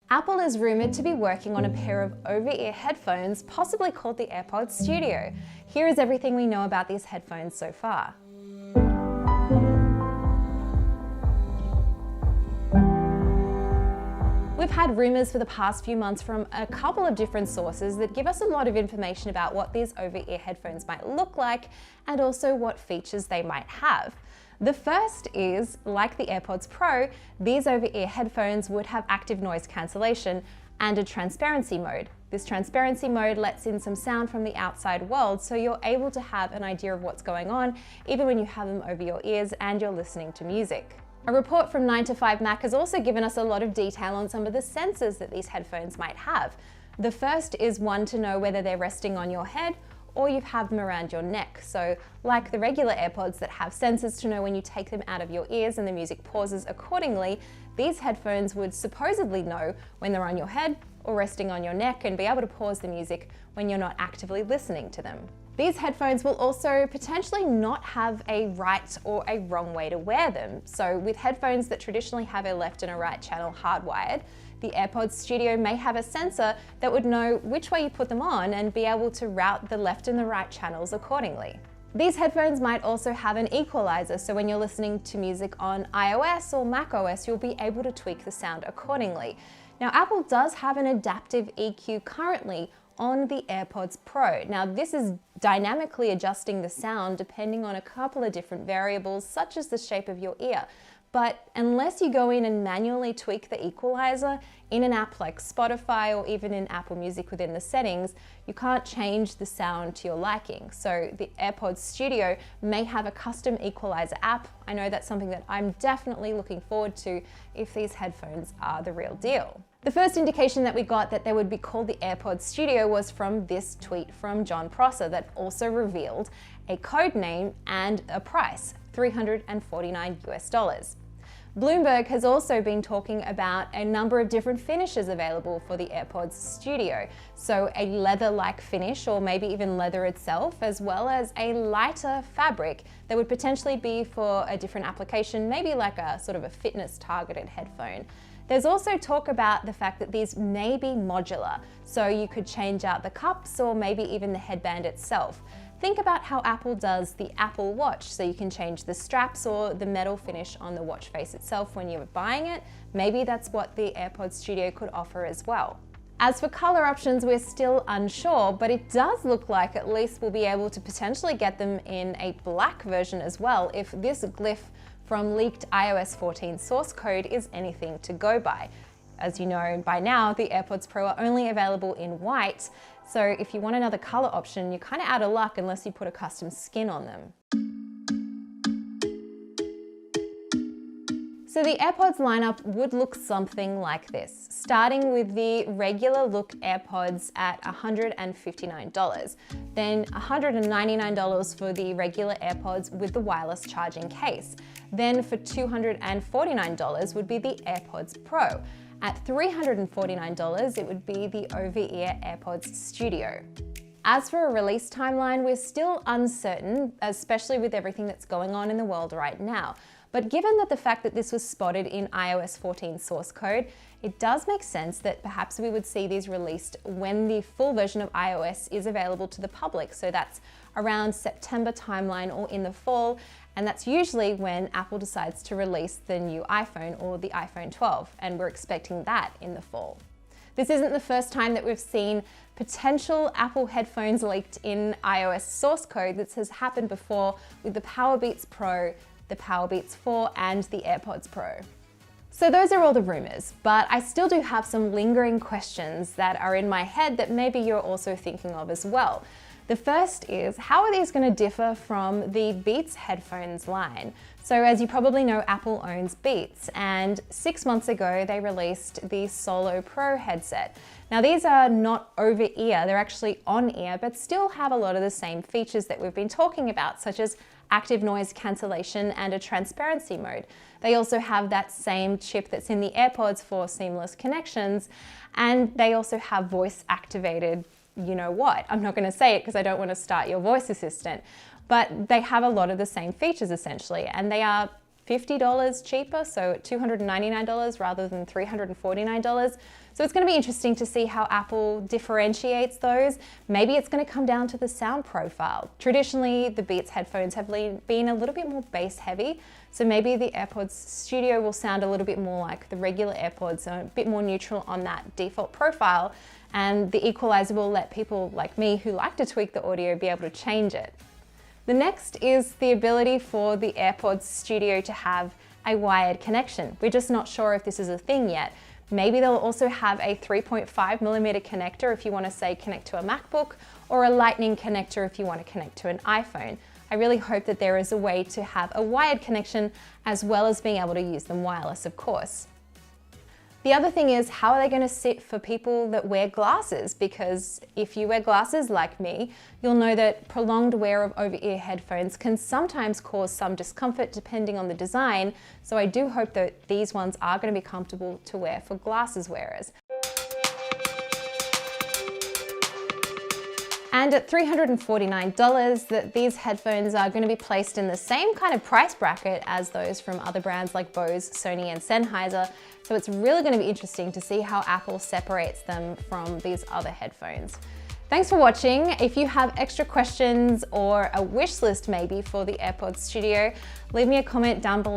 Apple is rumoured to be working on a pair of over-ear headphones, possibly called the AirPods Studio. Here is everything we know about these headphones so far. We've had rumours for the past few months from a couple of different sources that give us a lot of information about what these over-ear headphones might look like and also what features they might have. The first is, like the AirPods Pro, these over-ear headphones would have active noise cancellation and a transparency mode. This transparency mode lets in some sound from the outside world, so you're able to have an idea of what's going on even when you have them over your ears and you're listening to music. A report from 9to5Mac has also given us a lot of detail on some of the sensors that these headphones might have. The first is one to know whether they're resting on your head or you have them around your neck. So like the regular AirPods that have sensors to know when you take them out of your ears and the music pauses accordingly, these headphones would supposedly know when they're on your head or resting on your neck and be able to pause the music when you're not actively listening to them. These headphones will also potentially not have a right or a wrong way to wear them. So with headphones that traditionally have a left and a right channel hardwired, the AirPods Studio may have a sensor that would know which way you put them on and be able to route the left and the right channels accordingly. These headphones might also have an equalizer, so when you're listening to music on iOS or macOS, you'll be able to tweak the sound accordingly. Now, Apple does have an adaptive EQ currently on the AirPods Pro. Now, this is dynamically adjusting the sound depending on a couple of different variables, such as the shape of your ear. But unless you go in and manually tweak the equalizer in an app like Spotify or even in Apple Music within the settings, you can't change the sound to your liking. So the AirPods Studio may have a custom equalizer app. I know that's something that I'm definitely looking forward to if these headphones are the real deal. The first indication that we got that they would be called the AirPods Studio was from this tweet from John Prosser that also revealed a code name and a price, $349 US. Bloomberg has also been talking about a number of different finishes available for the AirPods Studio. So a leather-like finish, or maybe even leather itself, as well as a lighter fabric that would potentially be for a different application, maybe like a sort of a fitness targeted headphone. There's also talk about the fact that these may be modular, so you could change out the cups or maybe even the headband itself. Think about how Apple does the Apple Watch, so you can change the straps or the metal finish on the watch face itself when you're buying it. Maybe that's what the AirPods Studio could offer as well. As for color options, we're still unsure, but it does look like at least we'll be able to potentially get them in a black version as well if this glyph from leaked iOS 14 source code is anything to go by. As you know by now, the AirPods Pro are only available in white, so if you want another color option, you're kind of out of luck unless you put a custom skin on them. So the AirPods lineup would look something like this, starting with the regular look AirPods at $159, then $199 for the regular AirPods with the wireless charging case. Then for $249 would be the AirPods Pro. At $349, it would be the over-ear AirPods Studio. As for a release timeline, we're still uncertain, especially with everything that's going on in the world right now. But given that the fact that this was spotted in iOS 14 source code, it does make sense that perhaps we would see these released when the full version of iOS is available to the public. So that's around September timeline or in the fall. And that's usually when Apple decides to release the new iPhone or the iPhone 12. And we're expecting that in the fall. This isn't the first time that we've seen potential Apple headphones leaked in iOS source code. This has happened before with the Powerbeats Pro, the Powerbeats 4 and the AirPods Pro. So those are all the rumors, but I still do have some lingering questions that are in my head that maybe you're also thinking of as well. The first is, how are these going to differ from the Beats headphones line? So as you probably know, Apple owns Beats, and 6 months ago they released the Solo Pro headset. Now these are not over ear, they're actually on ear, but still have a lot of the same features that we've been talking about, such as active noise cancellation and a transparency mode. They also have that same chip that's in the AirPods for seamless connections, and they also have voice activated you know what. I'm not going to say it because I don't want to start your voice assistant, but they have a lot of the same features essentially, and they are $50 cheaper, so $299 rather than $349. So it's going to be interesting to see how Apple differentiates those. Maybe it's going to come down to the sound profile. Traditionally, the Beats headphones have been a little bit more bass heavy, so maybe the AirPods Studio will sound a little bit more like the regular AirPods, so a bit more neutral on that default profile, and the equalizer will let people like me who like to tweak the audio be able to change it. The next is the ability for the AirPods Studio to have a wired connection. We're just not sure if this is a thing yet. Maybe they'll also have a 3.5mm connector if you want to say connect to a MacBook, or a Lightning connector if you want to connect to an iPhone. I really hope that there is a way to have a wired connection as well as being able to use them wireless, of course. The other thing is, how are they going to sit for people that wear glasses? Because if you wear glasses like me, you'll know that prolonged wear of over-ear headphones can sometimes cause some discomfort depending on the design. So I do hope that these ones are going to be comfortable to wear for glasses wearers. And at $349, that these headphones are going to be placed in the same kind of price bracket as those from other brands like Bose, Sony, and Sennheiser. So it's really going to be interesting to see how Apple separates them from these other headphones. Thanks for watching. If you have extra questions or a wish list maybe for the AirPods Studio, leave me a comment down below.